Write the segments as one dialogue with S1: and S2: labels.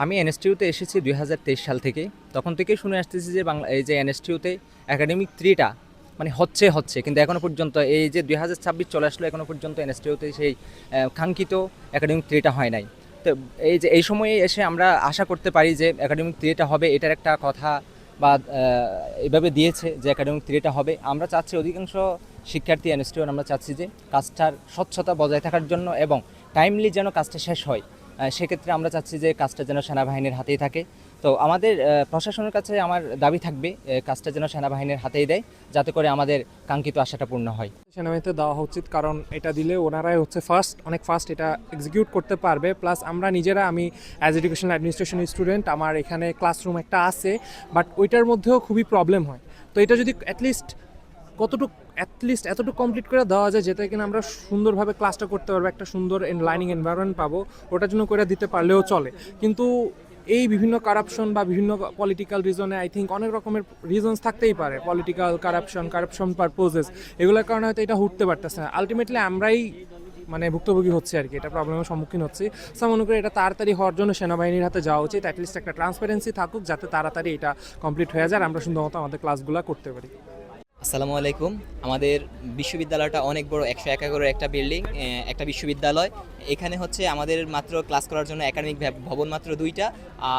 S1: আমি এনএসটিউতে এসেছি ২০২৩ সাল থেকে। তখন থেকেই শুনে আসতেছি যে এই যে এনএসটিউতে একাডেমিক থ্রিটা মানে হচ্ছে কিন্তু এখনও পর্যন্ত এই যে ২০২৬ চলে আসলো এখনও পর্যন্ত এনএসটিউতে সেই কাঙ্ক্ষিত একাডেমিক থ্রিটা হয় নাই। তো এই যে এই সময়ে এসে আমরা আশা করতে পারি যে একাডেমিক থ্রিটা হবে, এটার একটা কথা বা এভাবে দিয়েছে যে একাডেমিক থ্রিটা হবে। আমরা চাচ্ছি অধিকাংশ শিক্ষার্থী এনএসটিউর আমরা চাচ্ছি যে কাজটার স্বচ্ছতা বজায় থাকার জন্য এবং টাইমলি যেন কাজটা শেষ হয়। সেক্ষেত্রে আমরা চাচ্ছি যে কাজটা যেন সেনাবাহিনীর হাতেই থাকে। তো আমাদের প্রশাসনের কাছে আমার দাবি থাকবে কাজটা যেন সেনাবাহিনীর হাতেই দেয়, যাতে করে আমাদের কাঙ্ক্ষিত আশাটা পূর্ণ হয়।
S2: সেনাবাহিনীতে দেওয়া উচিত, কারণ এটা দিলে ওনারাই হচ্ছে অনেক ফার্স্ট এটা এক্সিকিউট করতে পারবে। প্লাস আমরা নিজেরা, আমি অ্যাজ এডুকেশনাল অ্যাডমিনিস্ট্রেশন স্টুডেন্ট, আমার এখানে ক্লাসরুম একটা আছে, বাট ওইটার মধ্যেও খুবই প্রবলেম হয়। তো এটা যদি অ্যাটলিস্ট এতটুকু কমপ্লিট করে দেওয়া যায় যেটা কিনা আমরা সুন্দরভাবে ক্লাসটা করতে পারবো, একটা সুন্দর লার্নিং এনভায়রনমেন্ট পাবো, ওটার জন্য করে দিতে পারলেও চলে। কিন্তু এই বিভিন্ন কারাপশন বা বিভিন্ন পলিটিক্যাল রিজনে আই থিঙ্ক অনেক রকমের রিজনস থাকতেই পারে, পলিটিক্যাল কারাপশন পারপোজেস, এগুলোর কারণে হয়তো এটা উঠতে পারতেছে না। আলটিমেটলি আমরাই ভুক্তভোগী হচ্ছে আর কি, এটা প্রবলেমের সম্মুখীন হচ্ছি। সো মনে করি এটা তাড়াতাড়ি হওয়ার জন্য সেনাবাহিনীর হাতে যাওয়া উচিত। অ্যাটলিস্ট একটা ট্রান্সপারেন্সি থাকুক, যাতে তাড়াতাড়ি এটা কমপ্লিট হয়ে যায় আর আমরা সুন্দর মতো আমাদের ক্লাসগুলো করতে পারি।
S3: আসসালামু আলাইকুম। আমাদের বিশ্ববিদ্যালয়টা অনেক বড়, ১০০ একরের একটা বিল্ডিং, একটা বিশ্ববিদ্যালয়। এখানে হচ্ছে আমাদের মাত্র ক্লাস করার জন্য একাডেমিক ভবন মাত্র ২টা,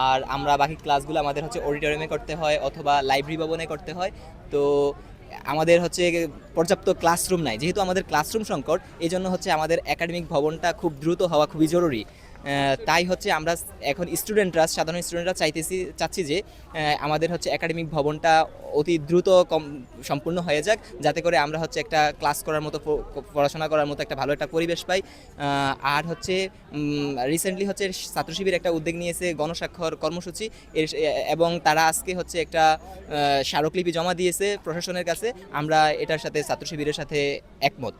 S3: আর আমরা বাকি ক্লাসগুলো আমাদের হচ্ছে অডিটোরিয়ামে করতে হয় অথবা লাইব্রেরি ভবনে করতে হয়। তো আমাদের হচ্ছে পর্যাপ্ত ক্লাসরুম নাই, যেহেতু আমাদের ক্লাসরুম সংকট, এই জন্য হচ্ছে আমাদের একাডেমিক ভবনটা খুব দ্রুত হওয়া খুবই জরুরি। তাই হচ্ছে আমরা এখন সাধারণ স্টুডেন্টরা চাচ্ছি যে আমাদের হচ্ছে একাডেমিক ভবনটা অতি দ্রুত সম্পূর্ণ হয়ে যাক, যাতে করে আমরা হচ্ছে একটা ক্লাস করার মতো, পড়াশোনা করার মতো একটা ভালো একটা পরিবেশ পাই। আর হচ্ছে রিসেন্টলি হচ্ছে ছাত্র শিবির একটা উদ্যোগ নিয়েছে গণস্বাক্ষর কর্মসূচি এবং তারা আজকে হচ্ছে একটা স্মারকলিপি জমা দিয়েছে প্রশাসনের কাছে। আমরা এটার সাথে ছাত্র শিবিরের সাথে একমত।